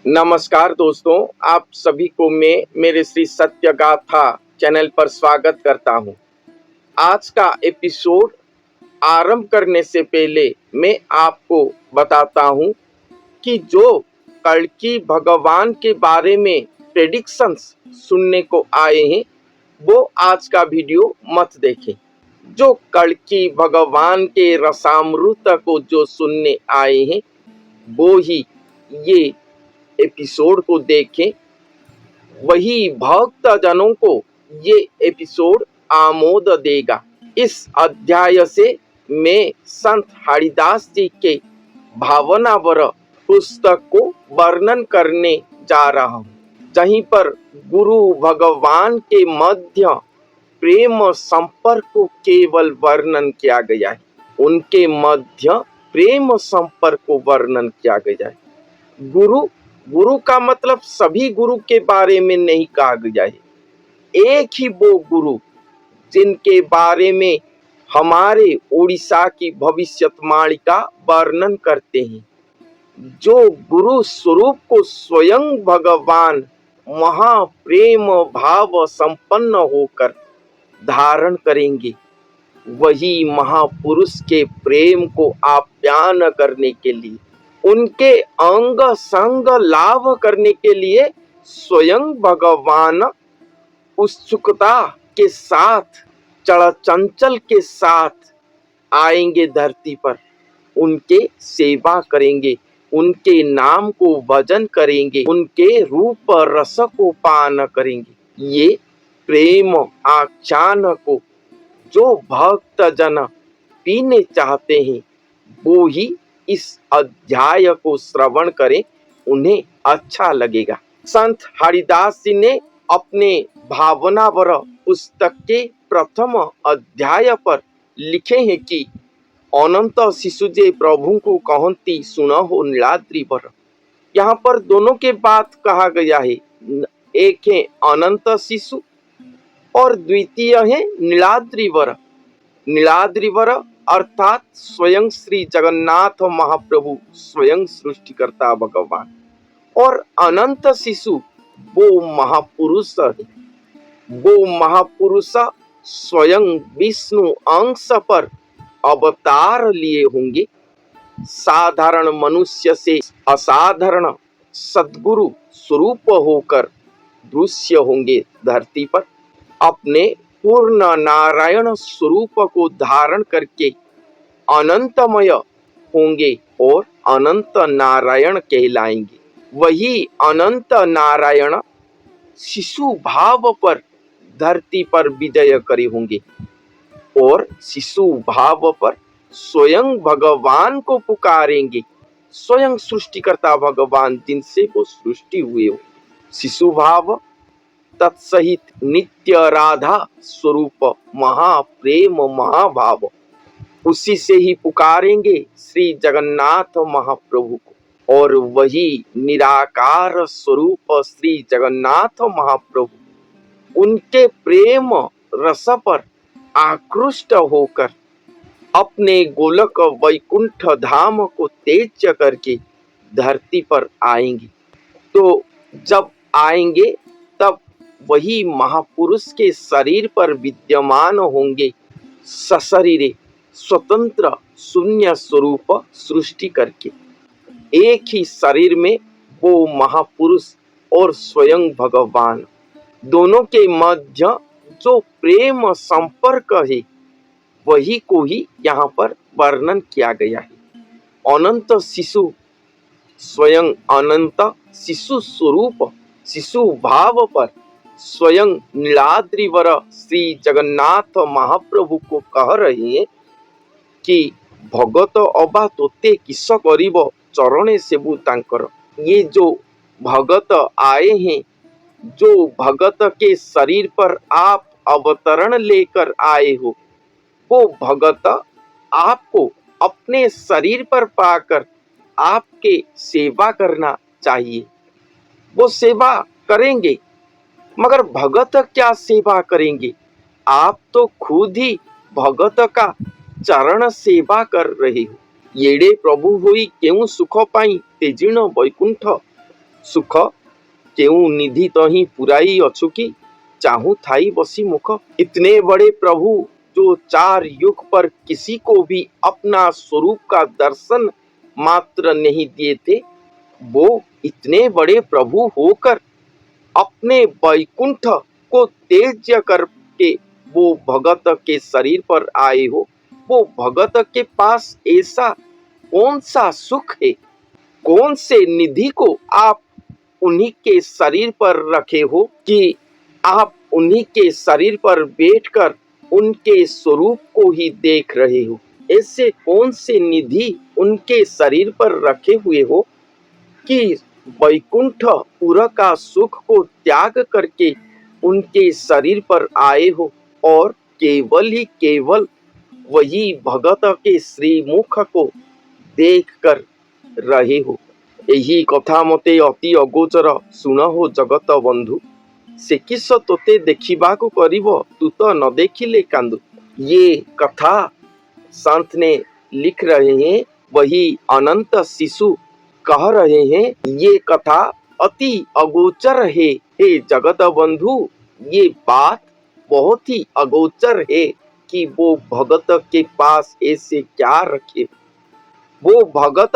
नमस्कार दोस्तों, आप सभी को मैं मेरे श्री सत्य गाथा चैनल पर स्वागत करता हूं। आज का एपिसोड आरंभ करने से पहले मैं आपको बताता हूं कि जो कल्कि भगवान के बारे में प्रेडिक्शंस सुनने को आए हैं वो आज का वीडियो मत देखें। जो कल्कि भगवान के रसामृत को जो सुनने आए हैं वो ही ये एपिसोड को देखें। वही भक्त जनों को ये एपिसोड आमोद देगा। इस अध्याय से मैं संत हरिदास जी के भावनावर पुस्तक को वर्णन करने जा रहा हूँ, जहीं पर गुरु भगवान के मध्य प्रेम संपर्क को केवल वर्णन किया गया है। उनके मध्य प्रेम संपर्क को वर्णन किया गया है। गुरु का मतलब सभी गुरु के बारे में नहीं कहा गया है। एक ही वो गुरु जिनके बारे में हमारे उड़ीसा की भविष्यवाणी का वर्णन करते हैं, जो गुरु स्वरूप को स्वयं भगवान महाप्रेम भाव संपन्न होकर धारण करेंगे। वही महापुरुष के प्रेम को आप्यायन करने के लिए, उनके अंग संग लाभ करने के लिए स्वयं भगवान उत्सुकता के साथ, चंचल के साथ आएंगे धरती पर। उनके सेवा करेंगे, उनके नाम को भजन करेंगे, उनके रूप रस को पान करेंगे। ये प्रेम आख्यान को जो भक्त जन पीने चाहते हैं वो ही इस अध्याय को श्रवण करें, उन्हें अच्छा लगेगा। संत हरिदास जी ने अपने भावनावर पुस्तक के प्रथम अध्याय पर लिखे हैं कि अनंत शिशु जे प्रभु को कहती सुनहो नीलाद्रिवर। यहाँ पर दोनों के बात कहा गया है। एक है अनंत शिशु और द्वितीय है नीलाद्रिवर। नीलाद्रिवर अर्थात स्वयं श्री जगन्नाथ महाप्रभु, स्वयं सृष्टिकर्ता भगवान। और अनंत शिशु वो महापुरुष है। वो महापुरुष स्वयं विष्णु अंश पर अवतार लिए होंगे। साधारण मनुष्य से असाधारण सद्गुरु स्वरूप होकर दृश्य होंगे धरती पर। अपने पूर्ण नारायण स्वरूप को धारण करके अनंतमय होंगे और अनंत नारायण कहलाएंगे। वही अनंत नारायण शिशु भाव पर धरती पर विजय करे होंगे और शिशु भाव पर स्वयं भगवान को पुकारेंगे। स्वयं सृष्टिकर्ता भगवान जिनसे वो सृष्टि हुए हो। शिशु भाव तत्सहित नित्य राधा स्वरूप महाप्रेम महाभाव, उसी से ही पुकारेंगे श्री जगन्नाथ महाप्रभु को। और वही निराकार स्वरूप श्री जगन्नाथ महाप्रभु उनके प्रेम रस पर आकृष्ट होकर अपने गोलक वैकुंठ धाम को त्याज्य करके धरती पर आएंगे। तो जब आएंगे तब वही महापुरुष के शरीर पर विद्यमान होंगे, सशरीरे स्वतंत्र शून्य स्वरूप सृष्टि करके। एक ही शरीर में वो महापुरुष और स्वयं भगवान, दोनों के मध्य जो प्रेम संपर्क है वही को ही यहाँ पर वर्णन किया गया है। अनंत शिशु स्वयं अनंत शिशु स्वरूप शिशु भाव पर स्वयं नीलाद्रिवर श्री जगन्नाथ महाप्रभु को कह रहे हैं कि भगत अबा तोते किस करिब चरणे सेबु तांकर। ये जो भगत आए हैं, जो भगत के शरीर पर आप अवतरण लेकर आए हो, वो भगत आपको अपने शरीर पर पाकर आपके सेवा करना चाहिए। वो सेवा करेंगे, मगर भगत क्या सेवा करेंगे? आप तो खुद ही भगत का चरण सेवा कर रहे हो। येड़े प्रभु होई केउ सुख पाई तेजिण वैकुंठ, सुख केऊ निधि तो ही पुराई अछु की चाहूं थाई बसी मुख। इतने बड़े प्रभु जो 4 युग पर किसी को भी अपना स्वरूप का दर्शन मात्र नहीं दिए थे, वो इतने बड़े प्रभु होकर अपने वैकुंठ को त्याज्य करके वो भगत के शरीर पर आए हो। वो भगत के पास ऐसा कौन सा सुख है, कौन से निधि को आप उन्हीं के शरीर पर रखे हो कि आप उन्हीं के शरीर पर बैठकर उनके स्वरूप को ही देख रहे हो। ऐसे कौन से निधि उनके शरीर पर रखे हुए हो कि वैकुंठपुर का सुख को त्याग करके उनके शरीर पर आए हो और केवल ही केवल वही भगत के श्रीमुख को देख कर रहे हो। यही कथा मते अति अगोचर सुन हो जगत बंधु। से किस तोते देखा करिब तू तो न देखिले कांदु। ये कथा संत ने लिख रहे हैं, वही अनंत शिशु कह रहे हैं। ये कथा अति अगोचर है हे जगत बंधु। ये बात बहुत ही अगोचर है कि वो भगत के पास ऐसे क्या रखे। वो भगत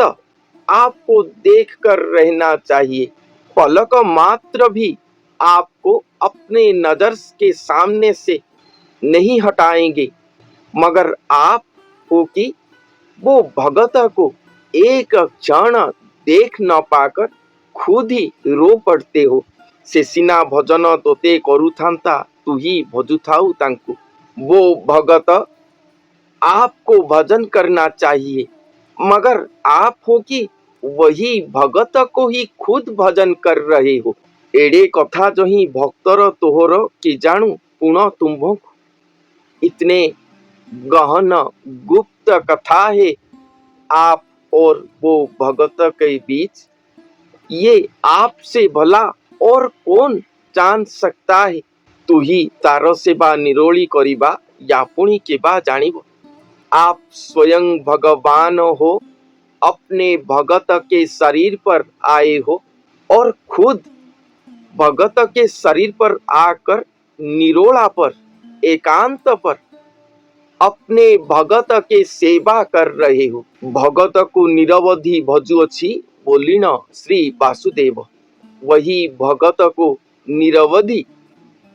आपको देखकर रहना चाहिए, पलक मात्र भी आपको अपने नजर के सामने से नहीं हटाएंगे, मगर आप हो कि वो भगत को एक क्षण देख न पाकर खुद ही रो पड़ते हो। से सिना भजन तोते करुथांता तू ही भजुथाऊ तांकु। वो भगत आपको भजन करना चाहिए, मगर आप हो कि वही भगत को ही खुद भजन कर रहे हो। एड़े कथा जो ही भक्तर तोहर कि जानू पुनः तुम्भ। इतने गहन गुप्त कथा है आप और वो भगत के बीच। ये आपसे भला और कौन जान सकता है। तू ही तार सेवा निरोली करिबा या पुणी केबा जानिब। आप स्वयं भगवान हो, अपने भगत के शरीर पर आए हो और खुद भगत के शरीर पर आकर निरोला पर एकांत पर अपने भगत के सेवा कर रहे हो। भगत को निरवधि भजुअछि बोली न श्री वासुदेव। वही भगत को निरवधि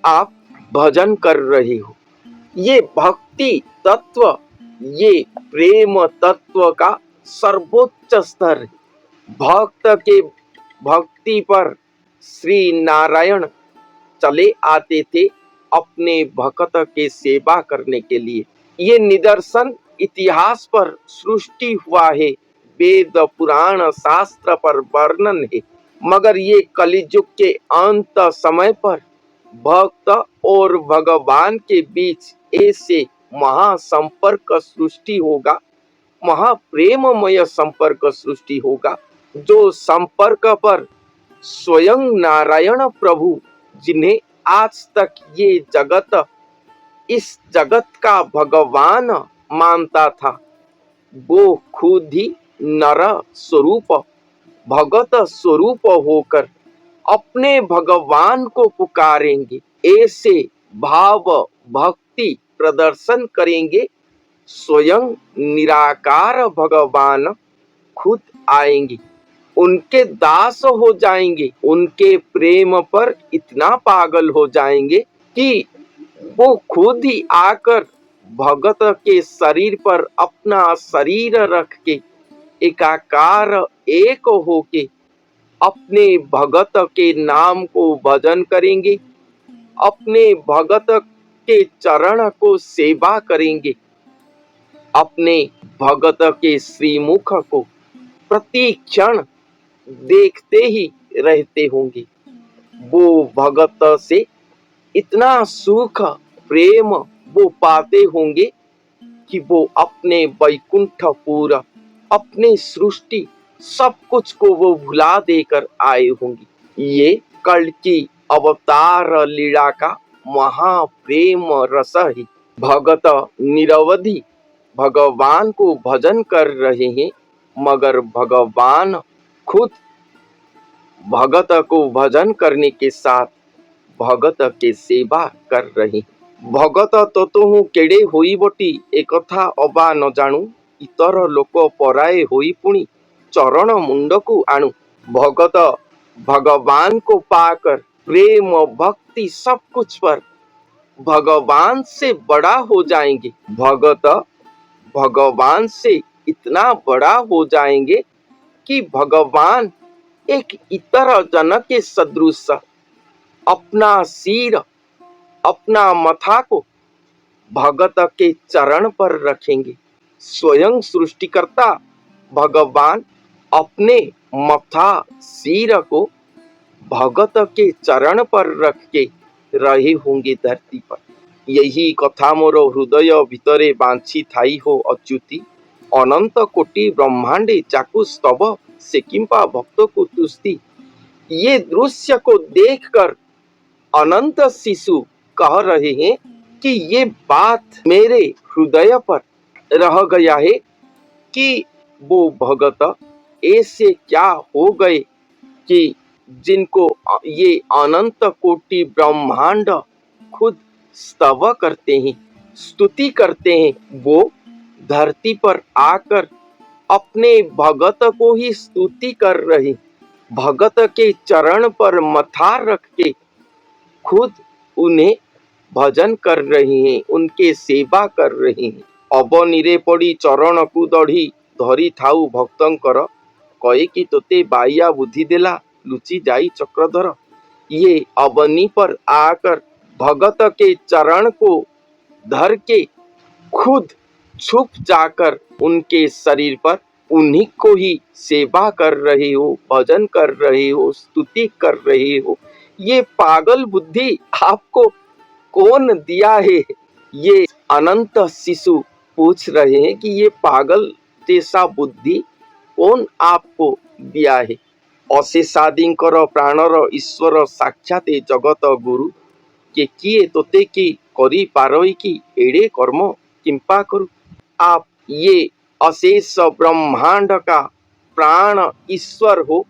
आप भजन कर रहे हो। ये भक्ति तत्व, ये प्रेम तत्व का सर्वोच्च स्तर है। भक्त के भक्ति पर श्री नारायण चले आते थे अपने भक्त के सेवा करने के लिए। ये निदर्शन इतिहास पर सृष्टि हुआ है, वेद पुराण शास्त्र पर वर्णन है, मगर ये कलियुग के अंत समय पर भक्त और भगवान के बीच ऐसे महासंपर्क सृष्टि होगा, महाप्रेममय संपर्क सृष्टि होगा, जो संपर्क पर स्वयं नारायण प्रभु, जिन्हें आज तक ये जगत इस जगत का भगवान मानता था, वो खुद ही नर स्वरूप भगत स्वरूप होकर अपने भगवान को पुकारेंगे। ऐसे भाव भक्ति प्रदर्शन करेंगे, स्वयं निराकार भगवान खुद आएंगे, उनके दास हो जाएंगे, उनके प्रेम पर इतना पागल हो जाएंगे कि वो खुद ही आकर भगत के शरीर पर अपना शरीर रख के एकाकार एक होके अपने भगत के नाम को भजन करेंगे, अपने भगत के चरण को सेवा करेंगे, अपने भगत के श्रीमुख को प्रति क्षण देखते ही रहते होंगे। वो भगत से इतना सुख प्रेम वो पाते होंगे कि वो अपने वैकुंठपुर, अपने सृष्टि सब कुछ को वो भुला देकर आए होंगे। ये कल की अवतार लीला का महाप्रेम रस है। भगत निरवधि भगवान को भजन कर रहे हैं, मगर भगवान खुद भगत को भजन करने के साथ भगत के सेवा कर रही। भगत तो हूँ केड़े होई बटी एकथा अबा न जानू, इतर लोक पराए होई पुणी चरण मुंड को आणु। भगत भगवान को पाकर प्रेम भक्ति सब कुछ पर भगवान से बड़ा हो जाएंगे। भगत भगवान से इतना बड़ा हो जाएंगे कि भगवान एक इतर जन के सदृश अपना सिर अपना मथा को भगत के चरण पर रखेंगे। स्वयं सृष्टिकर्ता भगवान अपने मथा सिर को भगत के चरण पर रख के रहे होंगे धरती पर। यही कथा मोर हृदय भितरे बांछी थाई हो अच्युति, अनंत कोटि ब्रह्मांडे चाकु स्तव से किंपा भक्त को तुस्ती। ये दृश्य को देखकर अनंत शिशु कह रहे हैं कि ये बात मेरे हृदय पर रह गया है कि वो भगत ऐसे क्या हो गए कि जिनको ये अनंत कोटि ब्रह्मांड खुद स्तव करते हैं, स्तुति करते हैं, वो धरती पर आकर अपने भगत को ही स्तुति कर रहे, भगत के चरण पर मथा रख के खुद उन्हें भजन कर रहे हैं, उनके सेवा कर रहे हैं। अबनीरे पड़ी चरण को दढ़ी धरी थाऊ भक्तंकर, कहे कि तोते बाइया बुद्धि देला लुचि जाई चक्रधर। ये अबनी पर आकर भगत के चरण को धर के खुद छुप जाकर उनके शरीर पर उन्हीं को ही सेवा कर रहे हो, भजन कर रहे हो, स्तुति कर रहे हो। ये पागल बुद्धि आपको कौन दिया है? ये अनंत शिशु पूछ रहे हैं कि ये पागल जैसा बुद्धि कौन आपको दिया है? अशेषादिंकर प्राणर ईश्वर साक्षात जगत गुरु, के किए तोते की करी पारई की एड़े कर्म किंपा करू। आप ये अशेष ब्रह्मांड का प्राण ईश्वर हो,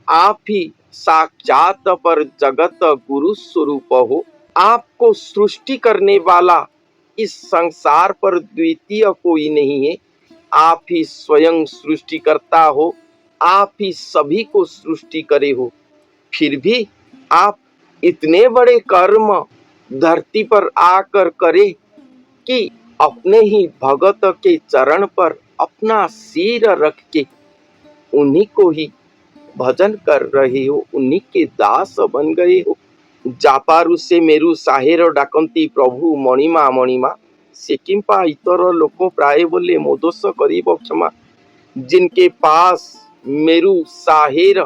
आप ही साक्षात पर जगत गुरु स्वरूप हो। आपको सृष्टि करने वाला इस संसार पर द्वितीय कोई नहीं है। आप ही स्वयं सृष्टिकर्ता हो, आप ही सभी को सृष्टि करे हो। फिर भी आप इतने बड़े कर्म धरती पर आकर करे कि अपने ही भगत के चरण पर अपना सिर रख के उन्हीं को ही भजन कर रहे हो, उन्हीं के दास बन गए हो। जापारु से मेरु साहेर डाकंती प्रभु मणिमा मणिमा, से किंपा इतर लोक प्राय बोले मोदोष करिब क्षमा। जिनके पास मेरु साहेर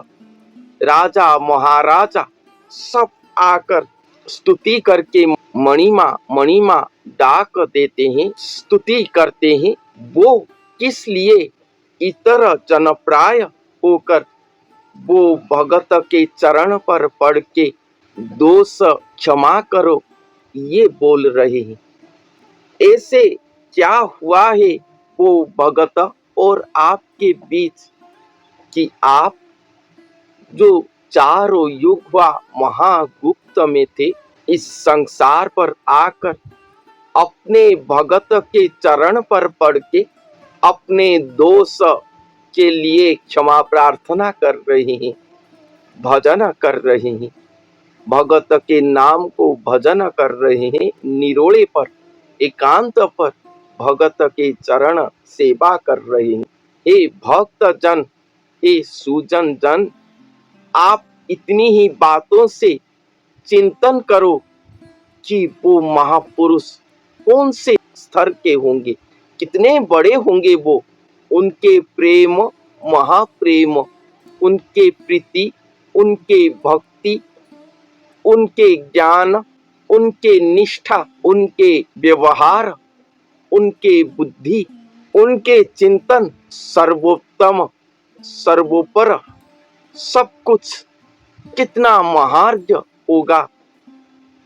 राजा महाराजा सब आकर स्तुति करके मणिमा मणिमा डाक देते हैं, स्तुति करते हैं, वो किस लिए इतर जनप्राय होकर वो भगत के चरण पर पड़ के दोष क्षमा करो ये बोल रहे हैं। ऐसे क्या हुआ है वो भगत और आपके बीच कि आप जो चारों युग व महागुप्त में थे, इस संसार पर आकर अपने भगत के चरण पर पड़ के अपने दोष के लिए क्षमा प्रार्थना कर रहे हैं, भजन कर रहे हैं, भगत के नाम को भजन कर रहे हैं। निरोड़े पर एकांत पर भगत के चरण सेवा कर रहे हैं। हे भक्त जन, हे सुजन जन, आप इतनी ही बातों से चिंतन करो कि वो महापुरुष कौन से स्तर के होंगे, कितने बड़े होंगे वो। उनके प्रेम महाप्रेम, उनके प्रीति, उनके भक्ति, उनके ज्ञान, उनके निष्ठा, उनके व्यवहार, उनके बुद्धि, उनके चिंतन सर्वोत्तम सर्वोपर सब कुछ कितना महार्घ होगा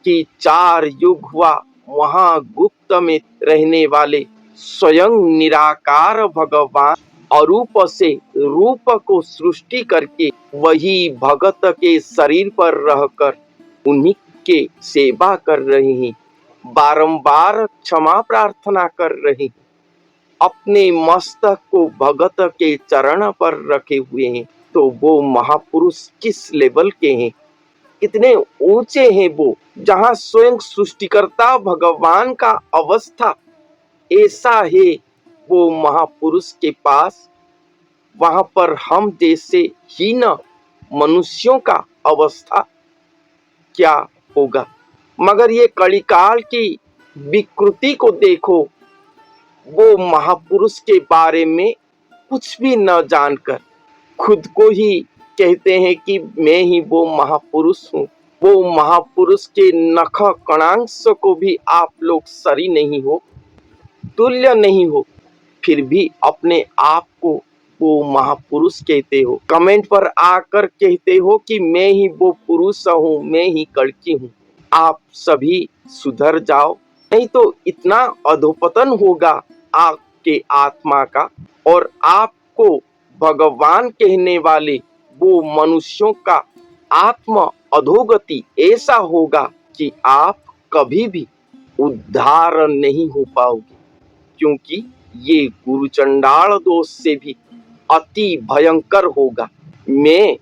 कि चार युग हुआ महागुप्त में रहने वाले स्वयं निराकार भगवान अरूप से रूप को सृष्टि करके वही भगत के शरीर पर रहकर उन्हीं के सेवा कर रहे हैं, बारंबार क्षमा प्रार्थना कर रहे हैं, अपने मस्तक को भगत के चरण पर रखे हुए हैं। तो वो महापुरुष किस लेवल के हैं, कितने ऊंचे हैं वो, जहां स्वयं सृष्टिकर्ता भगवान का अवस्था ऐसा है वो महापुरुष के पास, वहां पर हम जैसे हीन मनुष्यों का अवस्था क्या होगा। मगर ये कलिकाल की विकृति को देखो, वो महापुरुष के बारे में कुछ भी न जानकर खुद को ही कहते हैं कि मैं ही वो महापुरुष हूँ। वो महापुरुष के नख कणांश को भी आप लोग सरी नहीं हो, तुल्य नहीं हो, फिर भी अपने आप को वो महापुरुष कहते हो। कमेंट पर आकर कहते हो कि मैं ही वो पुरुष हूँ, मैं ही कड़की हूँ। आप सभी सुधर जाओ, नहीं तो इतना अधोपतन होगा आपके आत्मा का, और आपको भगवान कहने वाले वो मनुष्यों का आत्म अधोगति ऐसा होगा कि आप कभी भी उद्धार नहीं हो पाओगे, क्योंकि ये गुरु चंडाल दोष से भी अति भयंकर होगा। मैं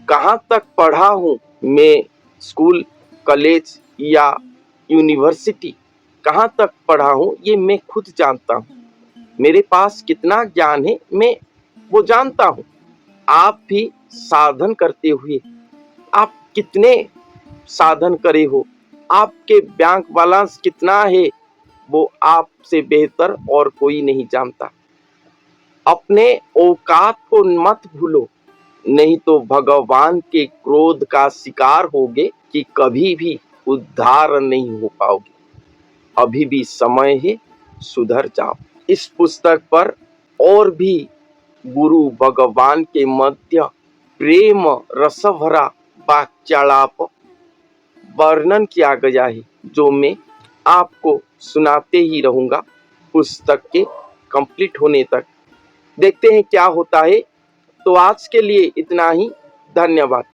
कहाँ तक पढ़ा हूँ, मैं स्कूल, कॉलेज या यूनिवर्सिटी कहाँ तक पढ़ा हूँ, ये मैं खुद जानता हूँ। मेरे पास कितना ज्ञान है मैं वो जानता हूँ। आप भी साधन करते हुए आप कितने साधन करे हो, आपके बैंक बैलेंस कितना है, वो आपसे बेहतर और कोई नहीं जानता। अपने औकात को मत भूलो, नहीं तो भगवान के क्रोध का शिकार होगे कि कभी भी उद्धार नहीं हो पाओगे। अभी भी समय है, सुधर जाओ। इस पुस्तक पर और भी गुरु भगवान के मध्य प्रेम रसभरा वाक्यालाप वर्णन किया गया है, जो मैं आपको सुनाते ही रहूंगा पुस्तक के कंप्लीट होने तक। देखते हैं क्या होता है। तो आज के लिए इतना ही। धन्यवाद।